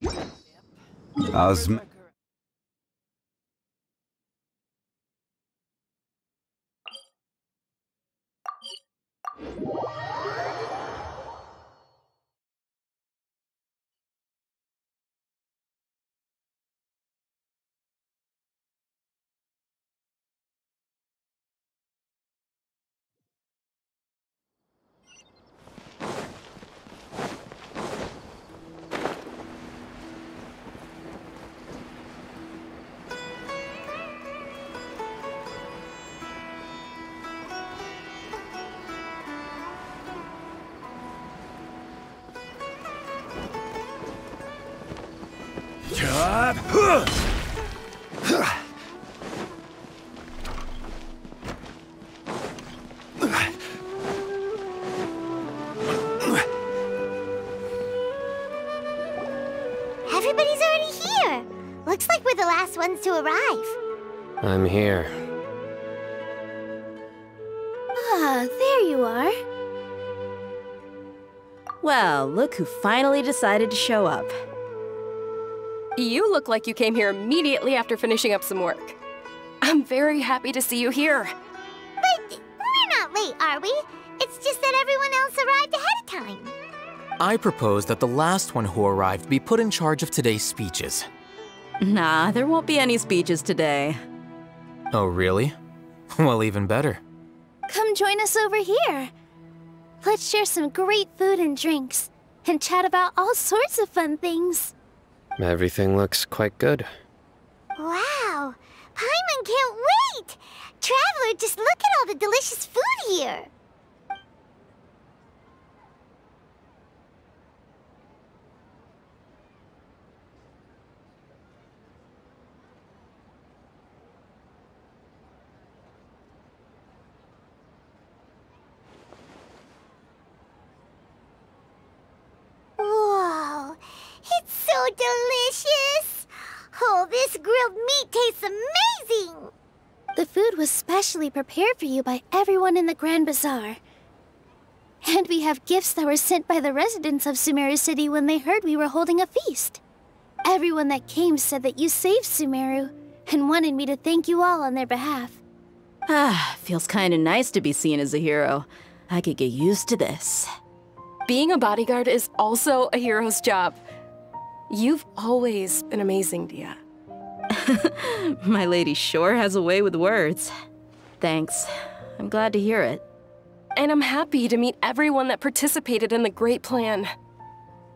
Osm. Everybody's already here. Looks like we're the last ones to arrive. I'm here. Ah, there you are. Well, look who finally decided to show up. You look like you came here immediately after finishing up some work. I'm very happy to see you here. But we're not late, are we? It's just that everyone else arrived ahead of time. I propose that the last one who arrived be put in charge of today's speeches. Nah, there won't be any speeches today. Oh, really? Well, even better. Come join us over here. Let's share some great food and drinks, and chat about all sorts of fun things. Everything looks quite good. Wow! Paimon can't wait! Traveler, just look at all the delicious food here! Whoa! It's so delicious! Oh, this grilled meat tastes amazing! The food was specially prepared for you by everyone in the Grand Bazaar. And we have gifts that were sent by the residents of Sumeru City when they heard we were holding a feast. Everyone that came said that you saved Sumeru, and wanted me to thank you all on their behalf. Ah, feels kinda nice to be seen as a hero. I could get used to this. Being a bodyguard is also a hero's job. You've always been amazing, Dia. My lady sure has a way with words. Thanks. I'm glad to hear it. And I'm happy to meet everyone that participated in the great plan.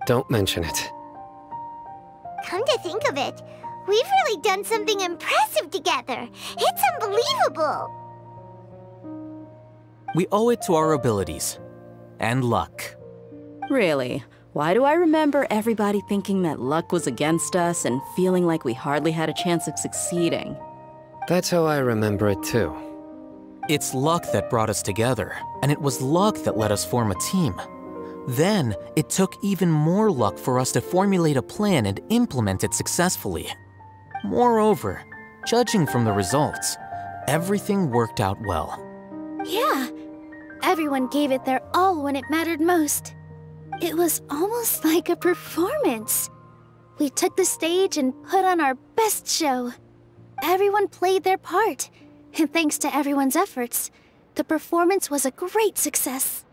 Don't mention it. Come to think of it, we've really done something impressive together. It's unbelievable. We owe it to our abilities. And luck. Really? Why do I remember everybody thinking that luck was against us and feeling like we hardly had a chance of succeeding? That's how I remember it too. It's luck that brought us together, and it was luck that let us form a team. Then, it took even more luck for us to formulate a plan and implement it successfully. Moreover, judging from the results, everything worked out well. Yeah, everyone gave it their all when it mattered most. It was almost like a performance. We took the stage and put on our best show. Everyone played their part, and thanks to everyone's efforts, the performance was a great success.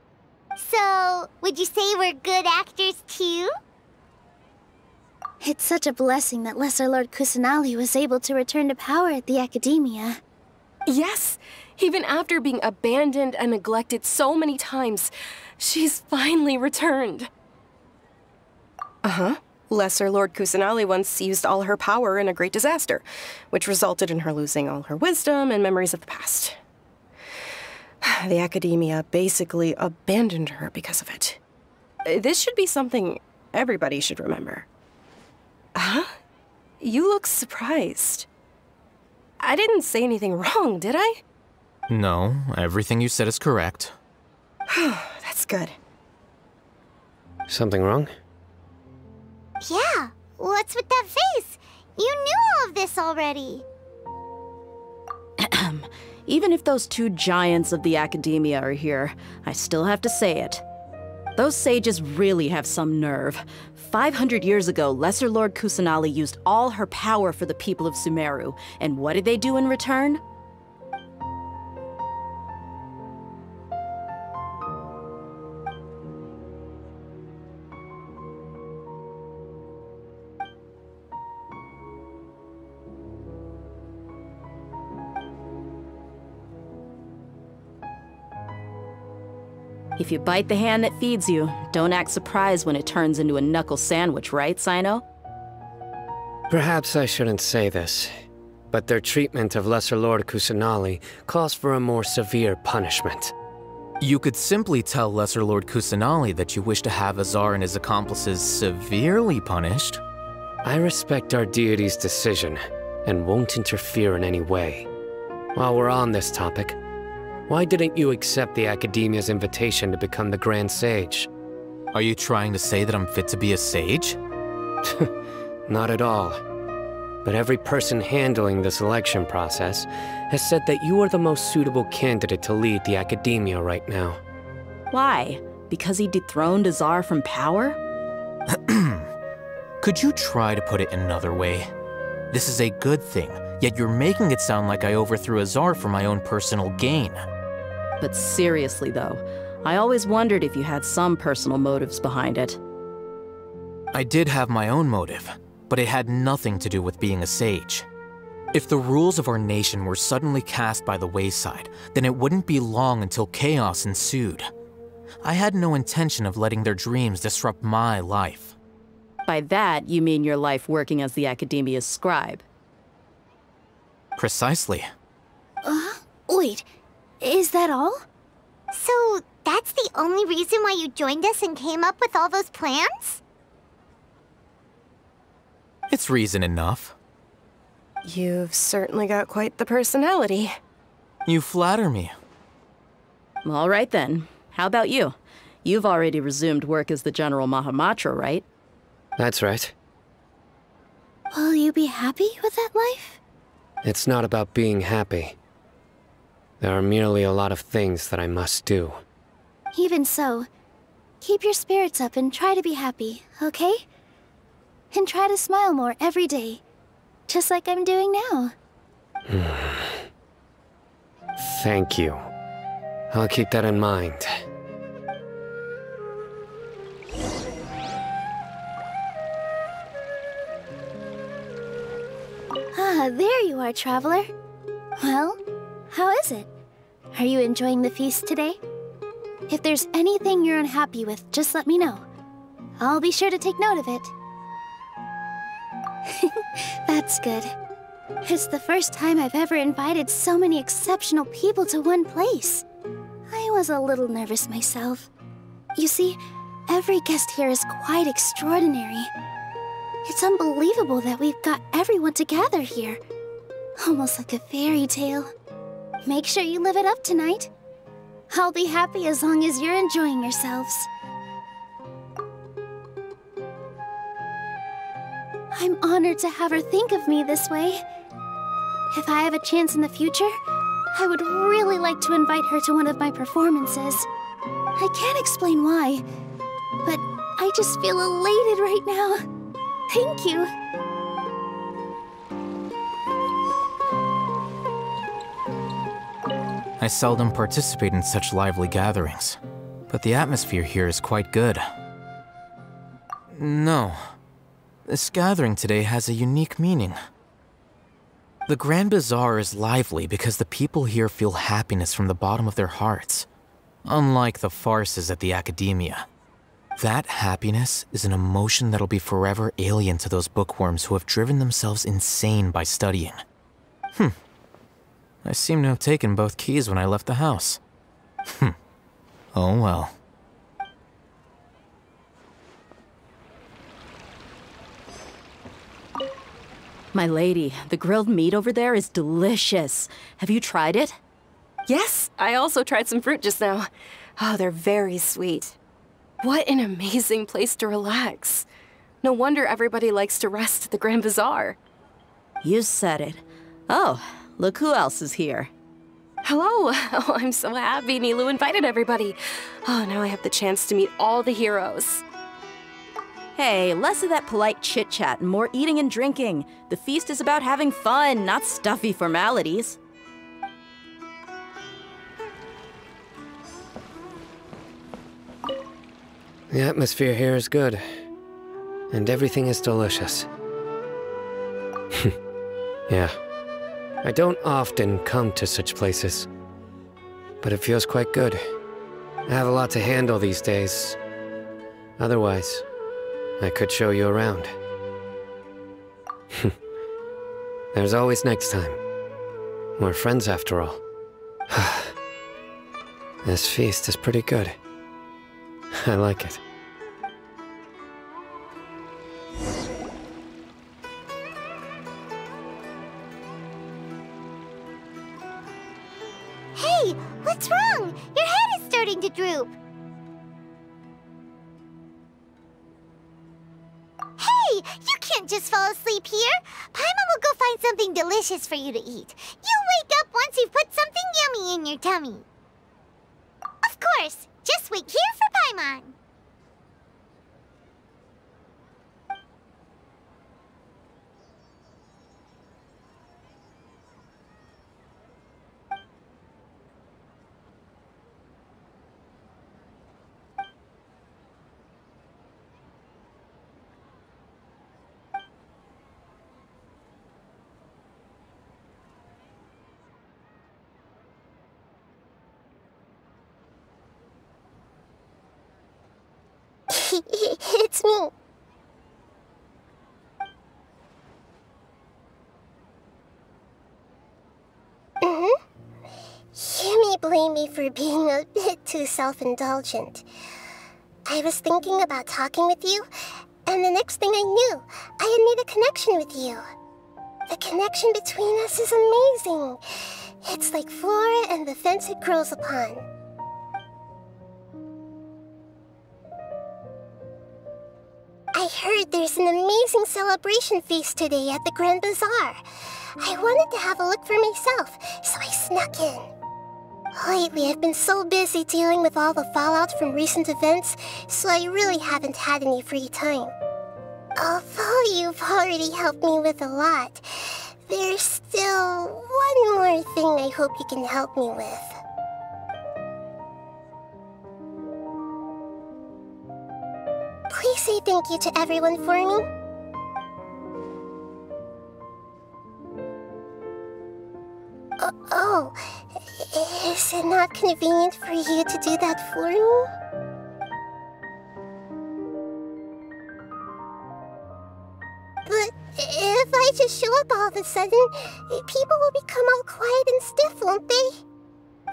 So, would you say we're good actors too? It's such a blessing that Lesser Lord Kusanali was able to return to power at the Academia. Yes, even after being abandoned and neglected so many times, she's finally returned. Uh-huh. Lesser Lord Kusanali once used all her power in a great disaster, which resulted in her losing all her wisdom and memories of the past. The Academia basically abandoned her because of it. This should be something everybody should remember. Huh? You look surprised. I didn't say anything wrong, did I? No, everything you said is correct. That's good. Something wrong? Yeah, what's with that face? You knew all of this already. Even if those two giants of the Academia are here, I still have to say it. Those sages really have some nerve. 500 years ago, Lesser Lord Kusanali used all her power for the people of Sumeru. And what did they do in return? If you bite the hand that feeds you, don't act surprised when it turns into a knuckle sandwich, right, Sino? Perhaps I shouldn't say this, but their treatment of Lesser Lord Kusanali calls for a more severe punishment. You could simply tell Lesser Lord Kusanali that you wish to have Azar and his accomplices severely punished. I respect our deity's decision, and won't interfere in any way. While we're on this topic, why didn't you accept the Academia's invitation to become the Grand Sage? Are you trying to say that I'm fit to be a sage? Not at all. But every person handling the selection process has said that you are the most suitable candidate to lead the Academia right now. Why? Because he dethroned Azar from power? Could you try to put it another way? This is a good thing, yet you're making it sound like I overthrew Azar for my own personal gain. But seriously, though, I always wondered if you had some personal motives behind it. I did have my own motive, but it had nothing to do with being a sage. If the rules of our nation were suddenly cast by the wayside, then it wouldn't be long until chaos ensued. I had no intention of letting their dreams disrupt my life. By that, you mean your life working as the Academia's scribe. Precisely. Wait, is that all? So, that's the only reason why you joined us and came up with all those plans? It's reason enough. You've certainly got quite the personality. You flatter me. All right then. How about you? You've already resumed work as the General Mahamatra, right? That's right. Will you be happy with that life? It's not about being happy. There are merely a lot of things that I must do. Even so, keep your spirits up and try to be happy, okay? And try to smile more every day, just like I'm doing now. Thank you. I'll keep that in mind. Ah, there you are, traveler. Well, how is it? Are you enjoying the feast today? If there's anything you're unhappy with, just let me know. I'll be sure to take note of it. That's good. It's the first time I've ever invited so many exceptional people to one place. I was a little nervous myself. You see, every guest here is quite extraordinary. It's unbelievable that we've got everyone together here. Almost like a fairy tale. Make sure you live it up tonight. I'll be happy as long as you're enjoying yourselves. I'm honored to have her think of me this way. If I have a chance in the future, I would really like to invite her to one of my performances. I can't explain why, but I just feel elated right now. Thank you. I seldom participate in such lively gatherings, but the atmosphere here is quite good. No. This gathering today has a unique meaning. The Grand Bazaar is lively because the people here feel happiness from the bottom of their hearts, unlike the farces at the Academia. That happiness is an emotion that'll be forever alien to those bookworms who have driven themselves insane by studying. I seem to have taken both keys when I left the house. Oh well. My lady, the grilled meat over there is delicious. Have you tried it? Yes, I also tried some fruit just now. Oh, they're very sweet. What an amazing place to relax. No wonder everybody likes to rest at the Grand Bazaar. You said it. Oh, look who else is here. Hello! Oh, I'm so happy Nilu invited everybody. Oh, now I have the chance to meet all the heroes. Hey, less of that polite chit-chat and more eating and drinking. The feast is about having fun, not stuffy formalities. The atmosphere here is good. And everything is delicious. Yeah. I don't often come to such places. But it feels quite good. I have a lot to handle these days. Otherwise, I could show you around. There's always next time. We're friends after all. This feast is pretty good. I like it. Hey, what's wrong? Your head is starting to droop. Hey, you can't just fall asleep here. Paimon will go find something delicious for you to eat. You'll wake up once you've put something yummy in your tummy. Of course, just wait here for Paimon. It's me. You may blame me for being a bit too self-indulgent. I was thinking about talking with you, and the next thing I knew, I had made a connection with you. The connection between us is amazing. It's like flora and the fence it grows upon. I heard there's an amazing celebration feast today at the Grand Bazaar. I wanted to have a look for myself, so I snuck in. Lately, I've been so busy dealing with all the fallout from recent events, so I really haven't had any free time. Although you've already helped me with a lot, there's still one more thing I hope you can help me with. Please say thank you to everyone for me. Oh, is it not convenient for you to do that for me? But if I just show up all of a sudden, people will become all quiet and stiff, won't they?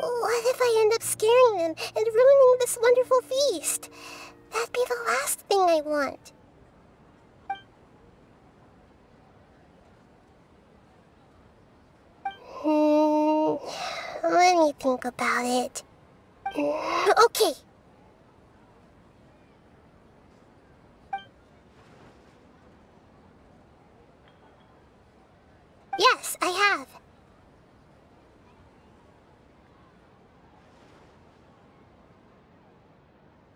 What if I end up scaring them and ruining this wonderful feast? That'd be the last thing I want. Let me think about it. Okay. Yes, I have.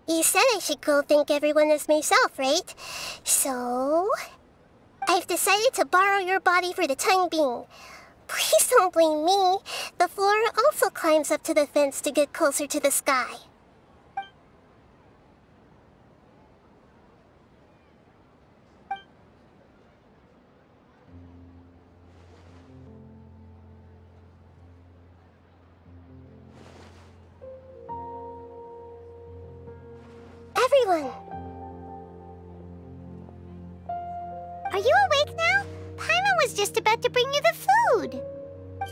You said I should go thank everyone as myself, right? So, I've decided to borrow your body for the time being. Please don't blame me. The flora also climbs up to the fence to get closer to the sky. Everyone! Are you awake now? Paimon was just about to bring you the food.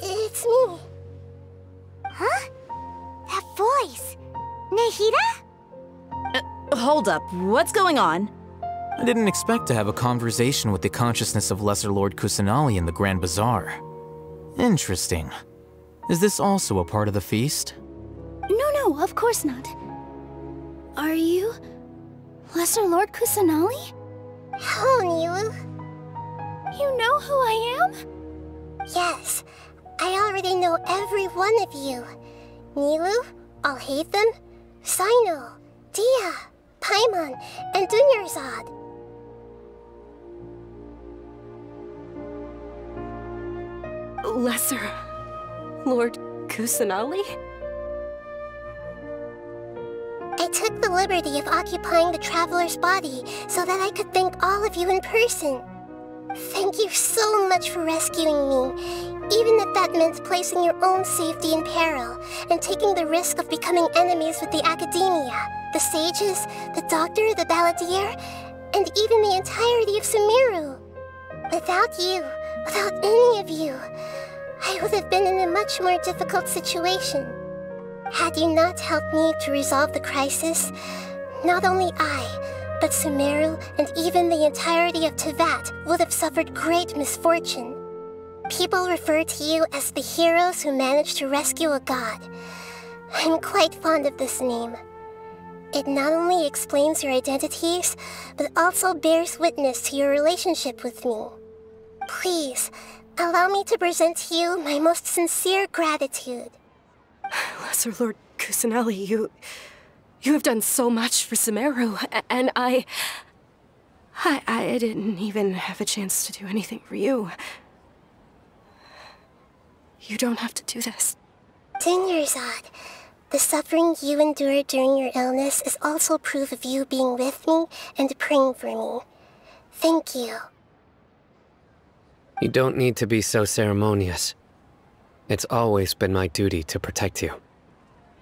It's me. Huh? That voice. Nahida? Hold up, what's going on? I didn't expect to have a conversation with the consciousness of Lesser Lord Kusanali in the Grand Bazaar. Interesting. Is this also a part of the feast? No, of course not. Are you Lesser Lord Kusanali? Hello, Nilu. You know who I am? Yes. I already know every one of you. Nilu, Alhaitham, Sino, Dia, Paimon, and Dunyarzad. Lesser Lord Kusanali? I took the liberty of occupying the Traveler's body so that I could thank all of you in person. Thank you so much for rescuing me, even if that meant placing your own safety in peril and taking the risk of becoming enemies with the Academia, the sages, the doctor, the balladeer, and even the entirety of Sumeru. Without you, without any of you, I would have been in a much more difficult situation. Had you not helped me to resolve the crisis, not only I, but Sumeru and even the entirety of Teyvat would have suffered great misfortune. People refer to you as the heroes who managed to rescue a god. I'm quite fond of this name. It not only explains your identities, but also bears witness to your relationship with me. Please, allow me to present to you my most sincere gratitude. Lesser Lord Kusanali, you have done so much for Sumeru, and I didn't even have a chance to do anything for you. You don't have to do this. Dunyarzad, the suffering you endured during your illness is also proof of you being with me and praying for me. Thank you. You don't need to be so ceremonious. It's always been my duty to protect you.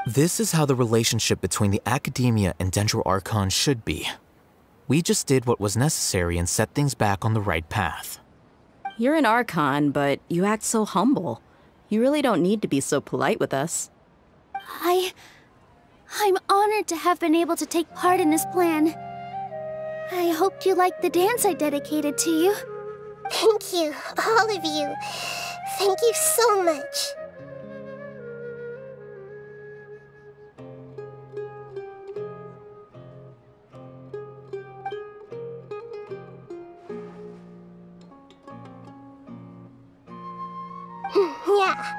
This is how the relationship between the Academia and Dendro Archon should be. We just did what was necessary and set things back on the right path. You're an Archon, but you act so humble. You really don't need to be so polite with us. I'm honored to have been able to take part in this plan. I hoped you liked the dance I dedicated to you. Thank you, all of you. Thank you so much. Yeah.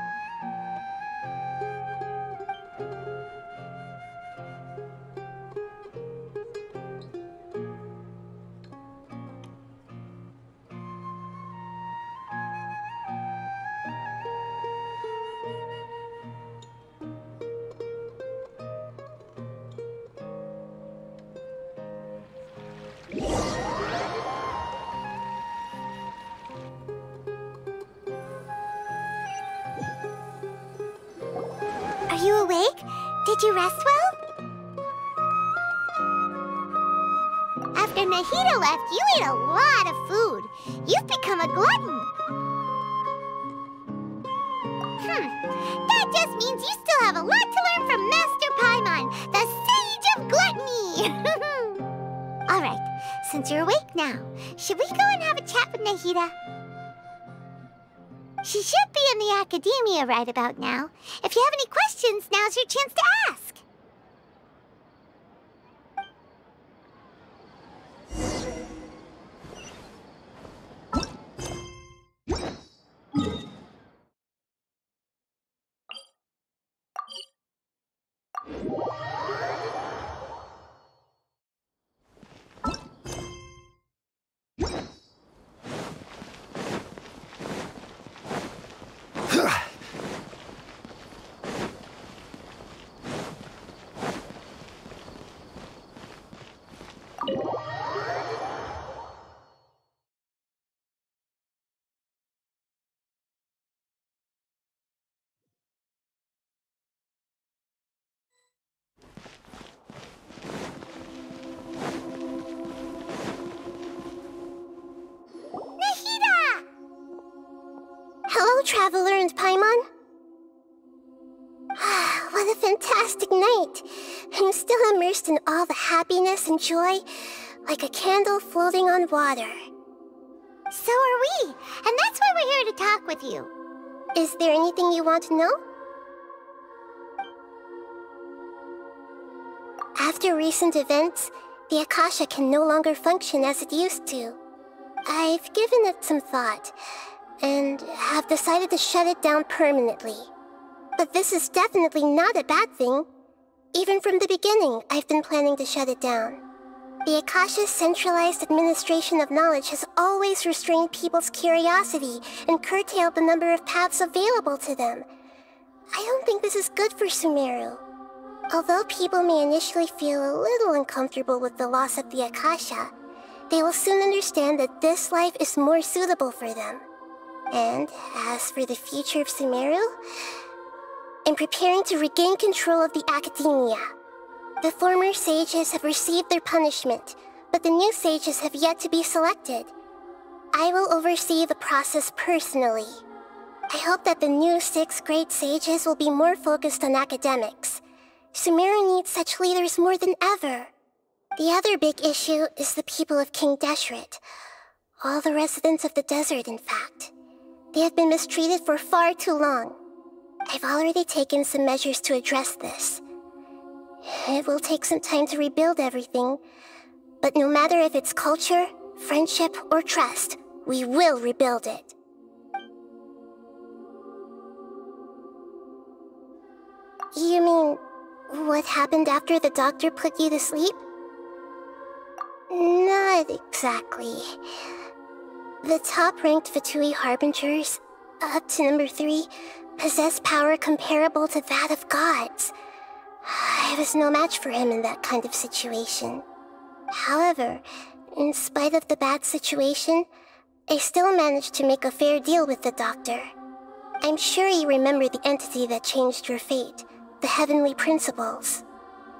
Are you awake? Did you rest well? After Nahida left, you ate a lot of food. You've become a glutton. That just means you still have a lot to learn from Master Paimon, the Sage of Gluttony. All right, since you're awake now, should we go and have a chat with Nahida? She should be in the Academia right about now. If you have any questions, now's your chance to ask. Hello, Traveler and Paimon. What a fantastic night. I'm still immersed in all the happiness and joy, like a candle floating on water. So are we, and that's why we're here to talk with you. Is there anything you want to know? After recent events, the Akasha can no longer function as it used to. I've given it some thought, and have decided to shut it down permanently. But this is definitely not a bad thing. Even from the beginning, I've been planning to shut it down. The Akasha's centralized administration of knowledge has always restrained people's curiosity and curtailed the number of paths available to them. I don't think this is good for Sumeru. Although people may initially feel a little uncomfortable with the loss of the Akasha, they will soon understand that this life is more suitable for them. And as for the future of Sumeru, I'm preparing to regain control of the academia. The former sages have received their punishment, but the new sages have yet to be selected. I will oversee the process personally. I hope that the new 6th grade sages will be more focused on academics. Sumeru needs such leaders more than ever. The other big issue is the people of King Deshret. All the residents of the desert, in fact. They have been mistreated for far too long. I've already taken some measures to address this. It will take some time to rebuild everything, but no matter if it's culture, friendship, or trust, we will rebuild it. You mean, what happened after the doctor put you to sleep? Not exactly. The top-ranked Fatui Harbingers, up to number 3, possess power comparable to that of gods. I was no match for him in that kind of situation. However, in spite of the bad situation, I still managed to make a fair deal with the doctor. I'm sure you remember the entity that changed your fate, the Heavenly Principles.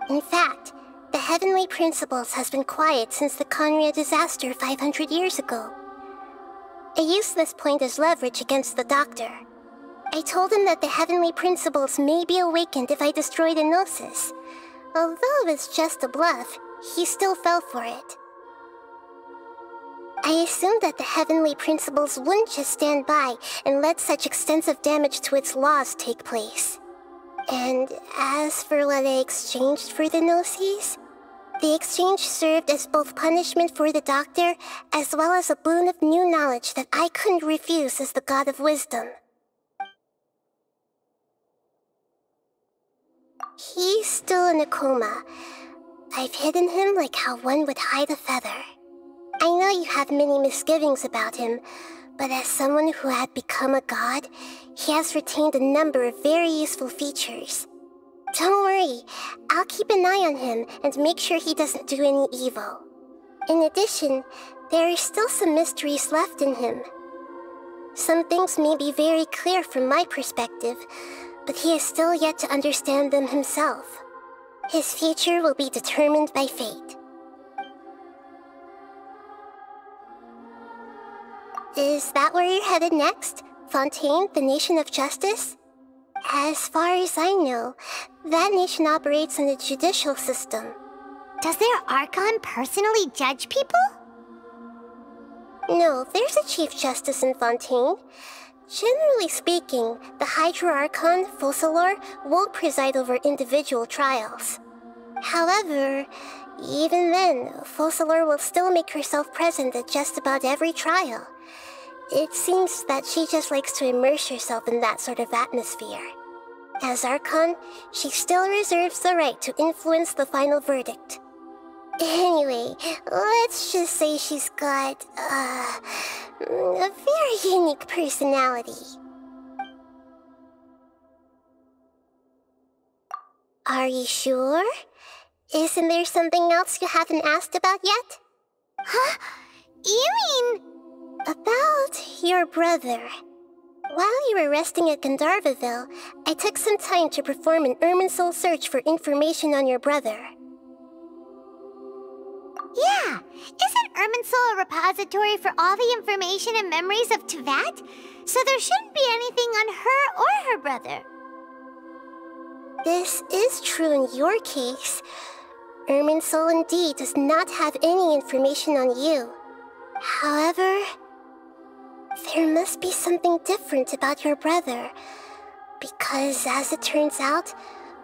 In fact, the Heavenly Principles has been quiet since the Conria disaster 500 years ago. I used this point as leverage against the doctor. I told him that the Heavenly Principles may be awakened if I destroy the Gnosis. Although it's just a bluff, he still fell for it. I assumed that the Heavenly Principles wouldn't just stand by and let such extensive damage to its laws take place. And as for what I exchanged for the Gnosis, the exchange served as both punishment for the doctor as well as a boon of new knowledge that I couldn't refuse as the God of Wisdom. He's still in a coma. I've hidden him like how one would hide a feather. I know you have many misgivings about him, but as someone who had become a god, he has retained a number of very useful features. Don't worry, I'll keep an eye on him and make sure he doesn't do any evil. In addition, there are still some mysteries left in him. Some things may be very clear from my perspective, but he is still yet to understand them himself. His future will be determined by fate. Is that where you're headed next? Fontaine, the Nation of Justice? As far as I know, that nation operates on a judicial system. Does their Archon personally judge people? No, there's a Chief Justice in Fontaine. Generally speaking, the Hydra Archon, Focalor, won't preside over individual trials. However, even then, Focalor will still make herself present at just about every trial. It seems that she just likes to immerse herself in that sort of atmosphere. As Archon, she still reserves the right to influence the final verdict. Anyway, let's just say she's got, a very unique personality. Are you sure? Isn't there something else you haven't asked about yet? Huh? You mean... About your brother. While you were resting at Gandharvaville, I took some time to perform an Irminsul search for information on your brother. Yeah! Isn't Irminsul a repository for all the information and memories of Teyvat? So there shouldn't be anything on her or her brother. This is true in your case. Irminsul indeed does not have any information on you. However, there must be something different about your brother. Because as it turns out,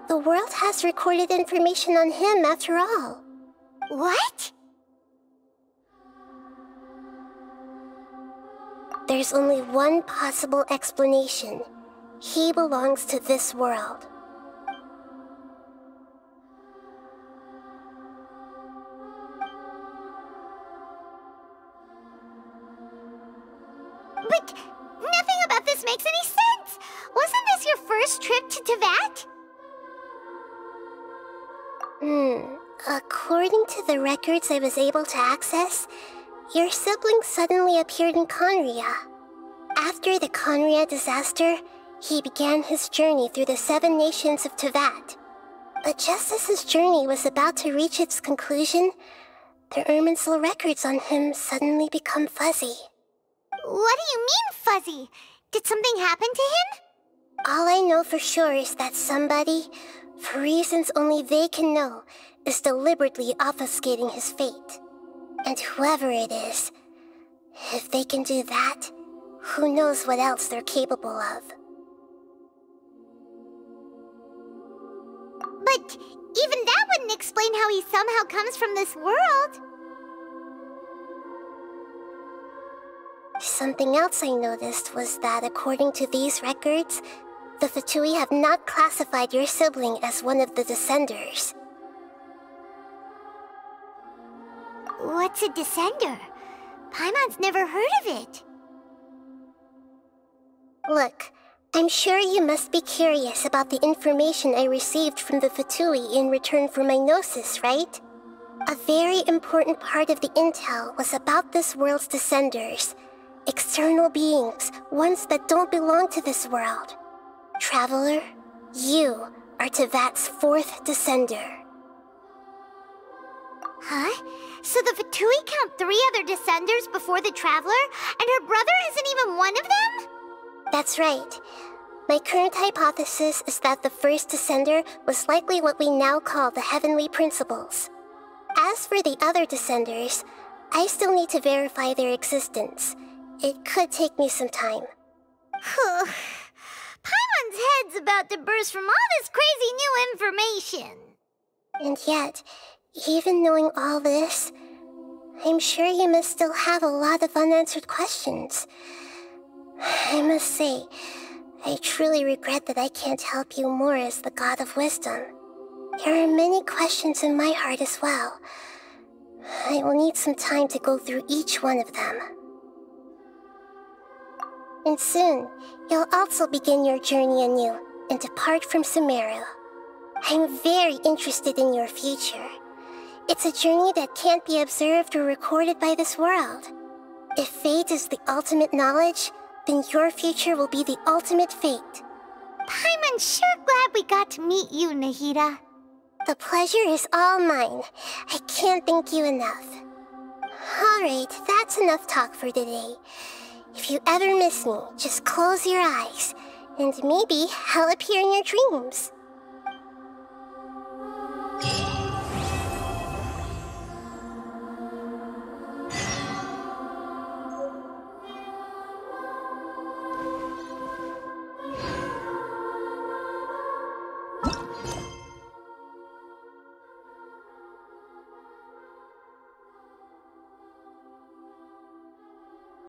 the world has recorded information on him after all. What? There's only one possible explanation. He belongs to this world. But nothing about this makes any sense! Wasn't this your first trip to Teyvat? According to the records I was able to access, your sibling suddenly appeared in Conria. After the Conria disaster, he began his journey through the 7 nations of Teyvat. But just as his journey was about to reach its conclusion, the Irminsul records on him suddenly become fuzzy. What do you mean, fuzzy? Did something happen to him? All I know for sure is that somebody, for reasons only they can know, is deliberately obfuscating his fate. And whoever it is, if they can do that, who knows what else they're capable of. But even that wouldn't explain how he somehow comes from this world. Something else I noticed was that according to these records, the Fatui have not classified your sibling as one of the Descenders. What's a Descender? Paimon's never heard of it. Look, I'm sure you must be curious about the information I received from the Fatui in return for my gnosis, right? A very important part of the intel was about this world's Descenders. External beings, ones that don't belong to this world. Traveler, you are Teyvat's 4th Descender. Huh? So the Fatui count 3 other Descenders before the Traveler, and her brother isn't even one of them? That's right. My current hypothesis is that the first Descender was likely what we now call the Heavenly Principles. As for the other Descenders, I still need to verify their existence. It could take me some time. Paimon's head's about to burst from all this crazy new information. And yet, even knowing all this, I'm sure you must still have a lot of unanswered questions. I must say, I truly regret that I can't help you more as the God of Wisdom. There are many questions in my heart as well. I will need some time to go through each one of them. And soon, you'll also begin your journey anew and depart from Sumeru. I'm very interested in your future. It's a journey that can't be observed or recorded by this world. If fate is the ultimate knowledge, then your future will be the ultimate fate. Paimon's sure glad we got to meet you, Nahida. The pleasure is all mine. I can't thank you enough. Alright, that's enough talk for today. If you ever miss me, just close your eyes, and maybe I'll appear in your dreams.